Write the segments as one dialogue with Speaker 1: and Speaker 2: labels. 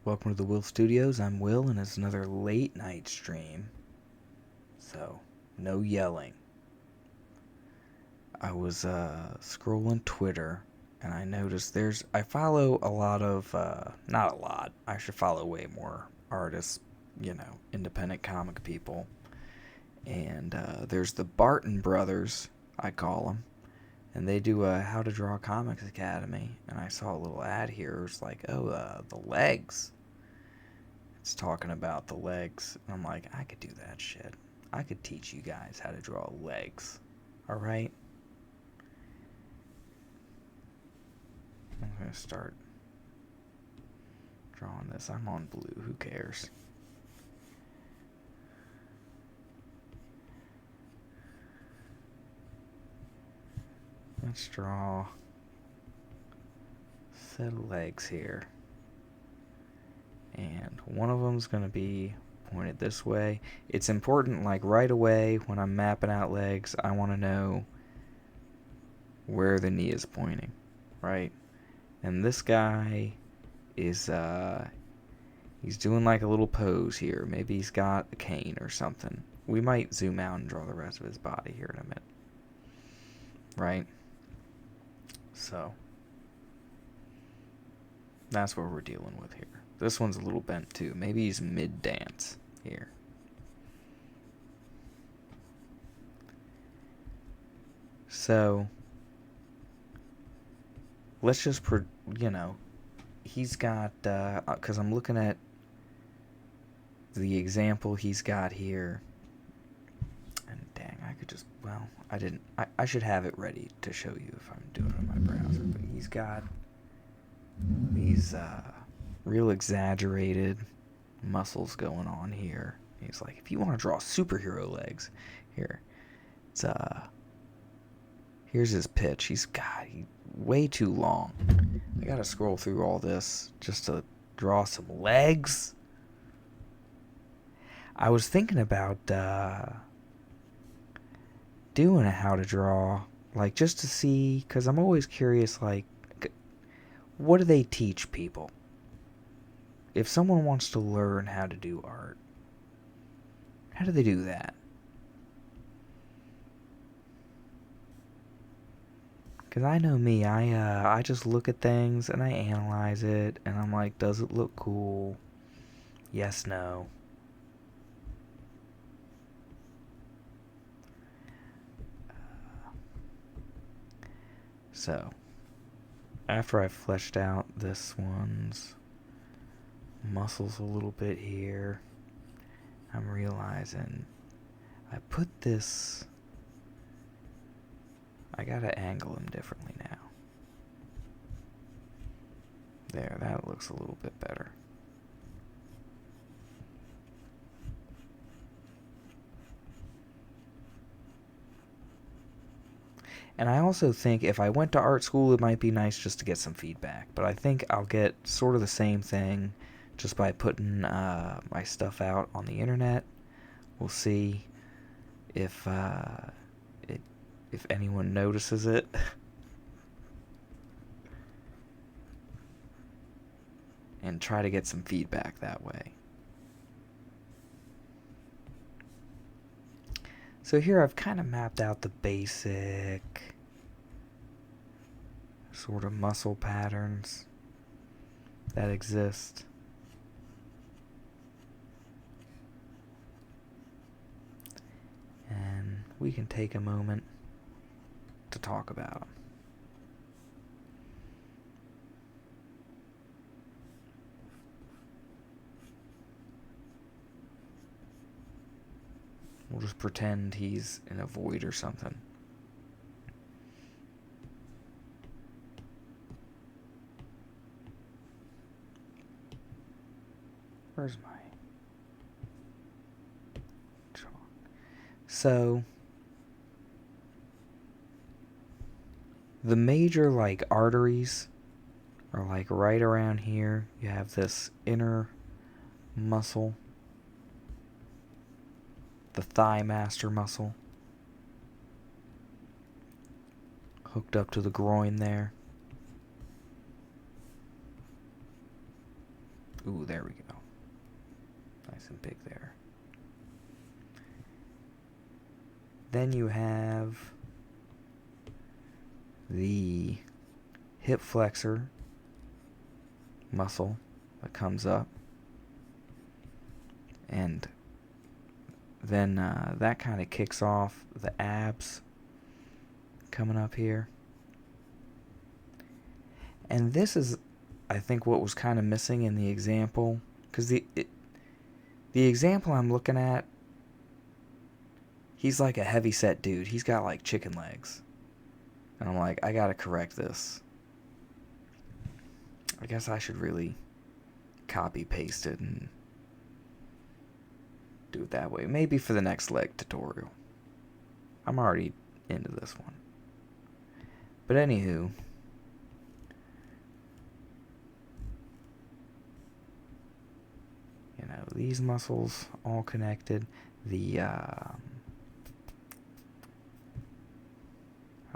Speaker 1: Welcome to the Will Studios. I'm Will, and it's another late night stream. So, no yelling. I was scrolling Twitter, and I noticed I follow a lot of, not a lot, I should follow way more artists, independent comic people. And there's the Barton Brothers, I call them. And they do a How to Draw Comics Academy. And I saw a little ad here. It was like, the legs. It's talking about the legs. And I'm like, I could do that shit. I could teach you guys how to draw legs. Alright? I'm going to start drawing this. I'm on blue. Who cares? Let's draw a set of legs here. And one of them's going to be pointed this way. It's important, like right away when I'm mapping out legs, I want to know where the knee is pointing, right? And this guy is, he's doing like a little pose here. Maybe he's got a cane or something. We might zoom out and draw the rest of his body here in a minute, right? So, that's what we're dealing with here. This one's a little bent too. Maybe he's mid-dance here. So, let's just, he's got, because I'm looking at the example he's got here. And dang, I could just, well, I didn't, I should have it ready to show you if I'm doing it on my browser. But he's got these, real exaggerated muscles going on here. He's like, if you want to draw superhero legs, here, it's here's his pitch. He's way too long. I gotta scroll through all this just to draw some legs. I was thinking about doing a how to draw, like just to see, because I'm always curious, like, what do they teach people? If someone wants to learn how to do art, how do they do that? Because I know me, I just look at things and I analyze it, and I'm like, does it look cool? Yes, no. So, after I've fleshed out this one's muscles a little bit here, I'm realizing I put this, I gotta angle him differently now. There, that looks a little bit better. And I also think if I went to art school, it might be nice just to get some feedback. But I think I'll get sort of the same thing just by putting my stuff out on the internet. We'll see if if anyone notices it. And try to get some feedback that way. So here I've kind of mapped out the basic sort of muscle patterns that exist. And we can take a moment to talk about them. We'll just pretend he's in a void or something. Where's my chalk? So, the major, like, arteries are, like, right around here. You have this inner muscle, the thigh master muscle, hooked up to the groin there. Ooh, there we go. Nice and big there. Then you have the hip flexor muscle that comes up, and then that kind of kicks off the abs coming up here. And this is, I think, what was kind of missing in the example, because the example I'm looking at, he's like a heavy set dude. He's got like chicken legs, and I'm like, I gotta correct this. I guess I should really copy paste it and do it that way. Maybe for the next leg tutorial. I'm already into this one. But anywho, you know, these muscles all connected. The how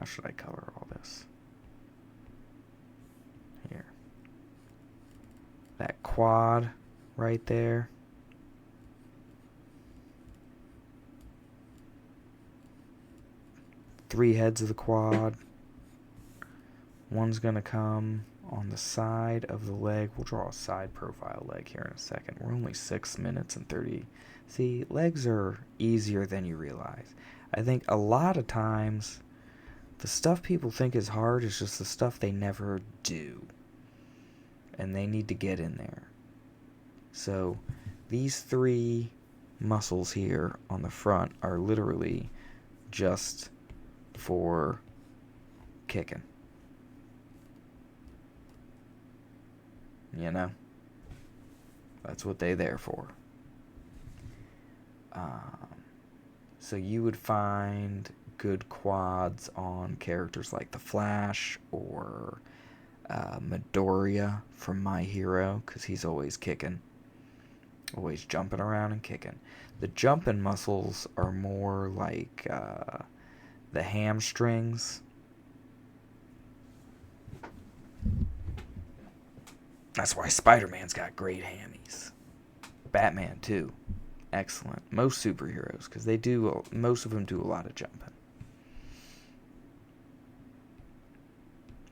Speaker 1: should I color all this? Here. That quad right there. Three heads of the quad. One's gonna come on the side of the leg. We'll draw a side profile leg here in a second. We're only 6 minutes and 30. See, legs are easier than you realize. I think a lot of times the stuff people think is hard is just the stuff they never do. And they need to get in there. So these three muscles here on the front are literally just for kicking. You know? That's what they're there for. So you would find good quads on characters like the Flash or Midoriya from My Hero, because he's always kicking. Always jumping around and kicking. The jumping muscles are more like the hamstrings. That's why Spider-Man's got great hammies. Batman too. Excellent. most superheroes, because most of them do a lot of jumping.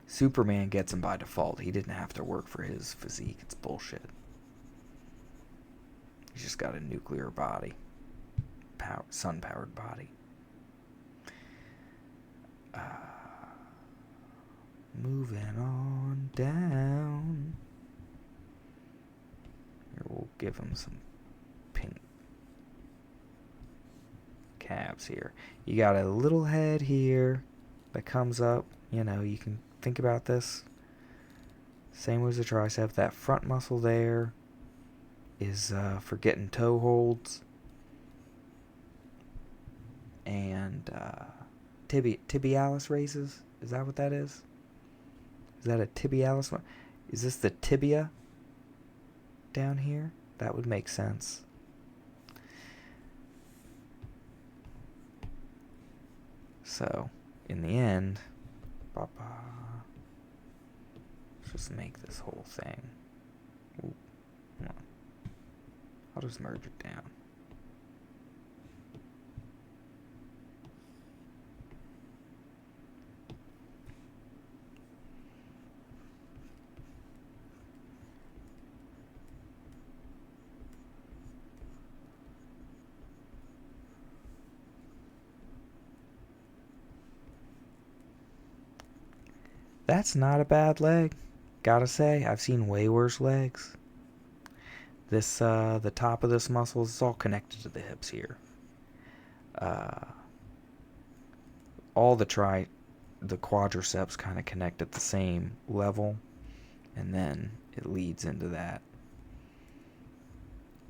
Speaker 1: Superman gets him by default. He didn't have to work for his physique. It's bullshit. He's just got a nuclear body. Sun-powered body. Moving on down. Here, we'll give him some pink calves here. You got a little head here that comes up. You know, you can think about this. Same as the tricep. That front muscle there is for getting toe holds. And tibialis raises. Is that what that is? Is that a tibialis one? Is this the tibia down here? That would make sense. So, in the end, let's just make this whole thing. Ooh, come on. I'll just merge it down. That's not a bad leg. Gotta say, I've seen way worse legs. This, the top of this muscle is all connected to the hips here. All the quadriceps kind of connect at the same level, and then it leads into that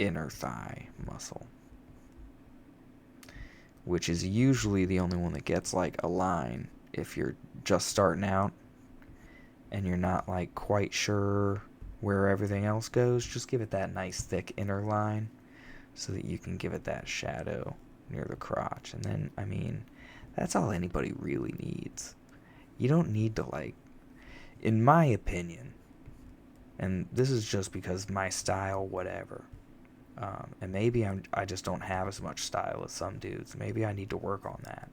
Speaker 1: inner thigh muscle, which is usually the only one that gets like a line if you're just starting out and you're not like quite sure where everything else goes. Just give it that nice thick inner line so that you can give it that shadow near the crotch. And then, I mean, that's all anybody really needs. You don't need to, like, in my opinion, And this is just because my style, whatever. And maybe I just don't have as much style as some dudes. Maybe I need to work on that.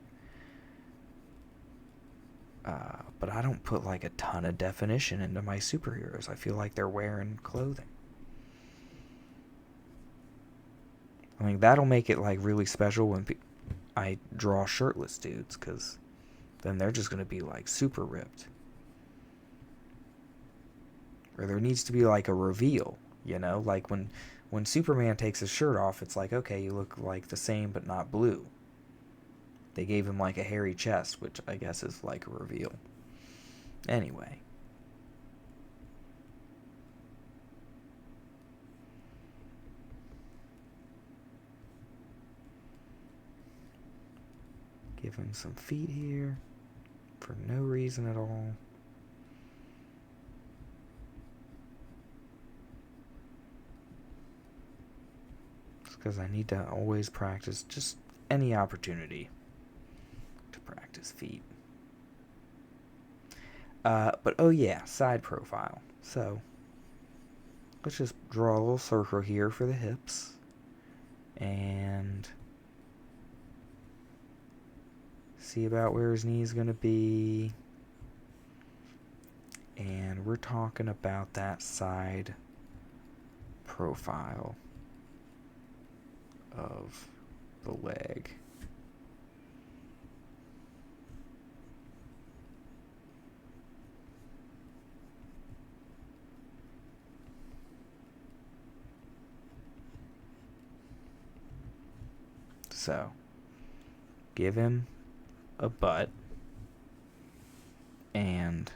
Speaker 1: But I don't put like a ton of definition into my superheroes. I feel like they're wearing clothing. I mean, that'll make it like really special when I draw shirtless dudes, because then they're just going to be like super ripped. Or there needs to be like a reveal, like when Superman takes his shirt off, it's like, okay, you look like the same but not blue. They gave him like a hairy chest, which I guess is like a reveal. Anyway. Give him some feet here for no reason at all. Just because I need to always practice just any opportunity to practice feet. But oh yeah, side profile. So let's just draw a little circle here for the hips. And see about where his knee is going to be. And we're talking about that side profile of the leg. So, give him a butt, and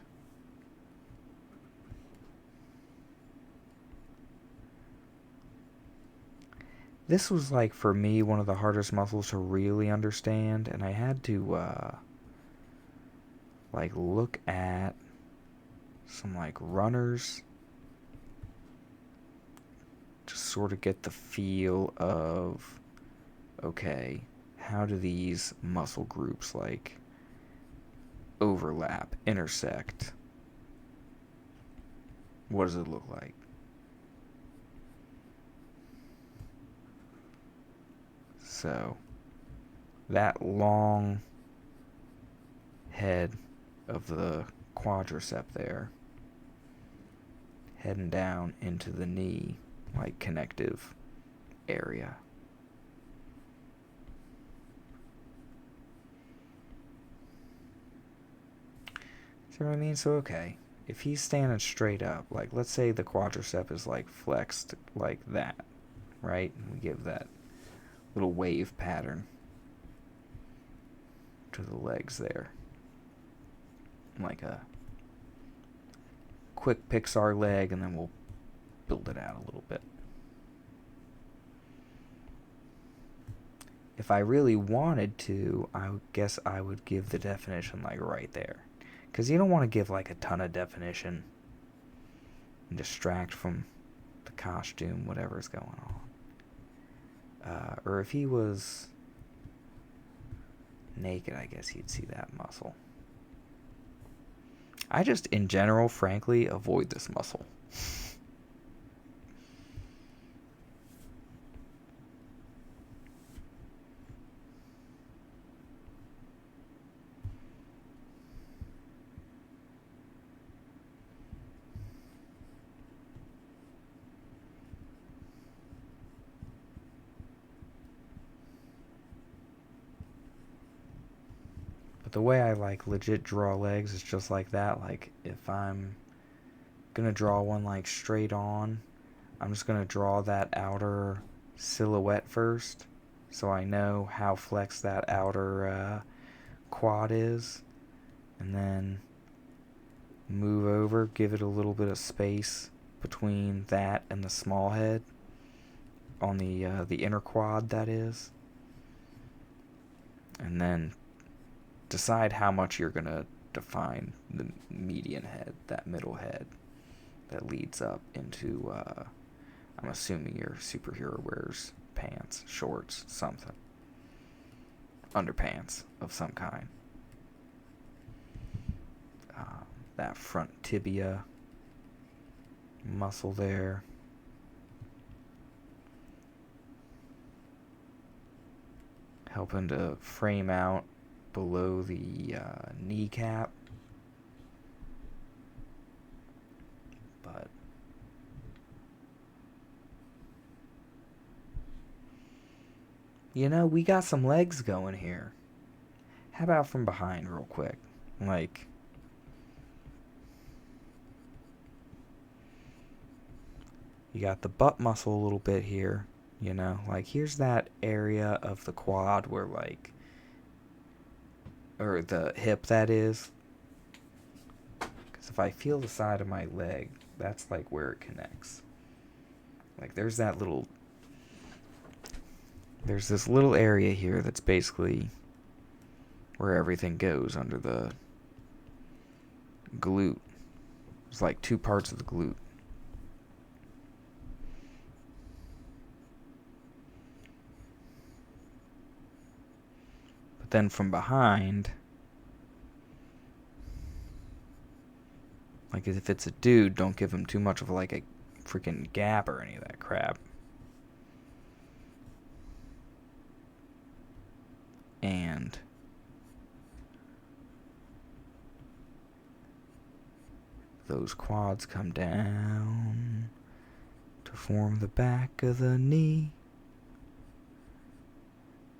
Speaker 1: this was like for me one of the hardest muscles to really understand, and I had to like look at some like runners, just sort of get the feel of, okay, how do these muscle groups like overlap, intersect? What does it look like? So, that long head of the quadricep there, heading down into the knee, like connective area. See what I mean? So, okay, if he's standing straight up, like let's say the quadricep is like flexed like that, right? We give that little wave pattern to the legs there. Like a quick Pixar leg, and then we'll build it out a little bit. If I really wanted to, I guess I would give the definition like right there. Because you don't want to give like a ton of definition and distract from the costume, whatever's going on. Or if he was naked, I guess you'd see that muscle. I just, in general, frankly, avoid this muscle. But the way I like legit draw legs is just like that. Like if I'm gonna draw one like straight on, I'm just gonna draw that outer silhouette first, so I know how flexed that outer quad is, and then move over, give it a little bit of space between that and the small head on the inner quad, that is, and then decide how much you're gonna define the median head, that middle head that leads up into I'm assuming your superhero wears pants, shorts, something, underpants of some kind. That front tibia, muscle there. Helping to frame out below the kneecap. But we got some legs going here. How about from behind real quick? Like, you got the butt muscle a little bit here, like here's that area of the quad where or the hip that is. Because if I feel the side of my leg, that's like where it connects. Like there's this little area here that's basically where everything goes under the glute. It's like two parts of the glute. But then from behind, like if it's a dude, don't give him too much of like a freaking gap or any of that crap. And those quads come down to form the back of the knee.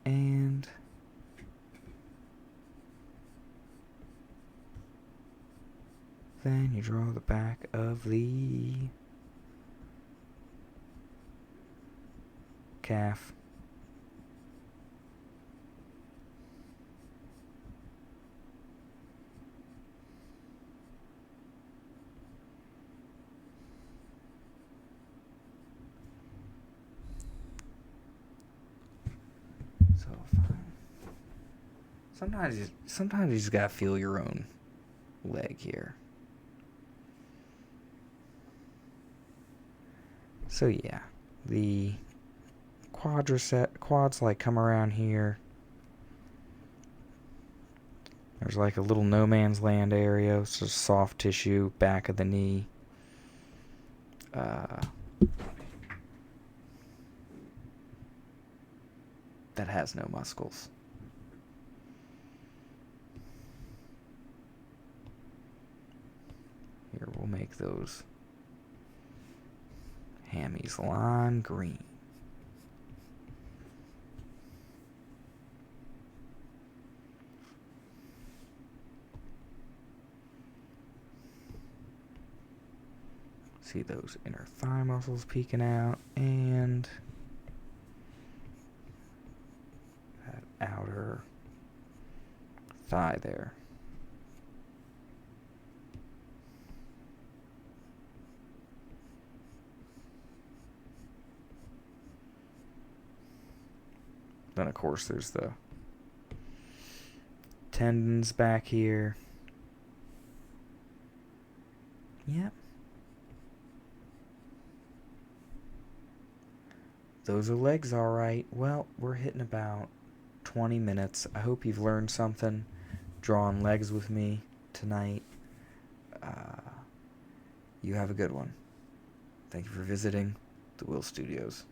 Speaker 1: And then you draw the back of the calf. So sometimes you just gotta feel your own leg here. So yeah, the quads like come around here. There's like a little no man's land area. It's just soft tissue, back of the knee. That has no muscles. Here, we'll make those hammies lime green. See those inner thigh muscles peeking out, and that outer thigh there. Then of course there's the tendons back here. Yep. Those are legs, all right. Well, we're hitting about 20 minutes. I hope you've learned something drawing legs with me tonight. You have a good one. Thank you for visiting the Will Studios.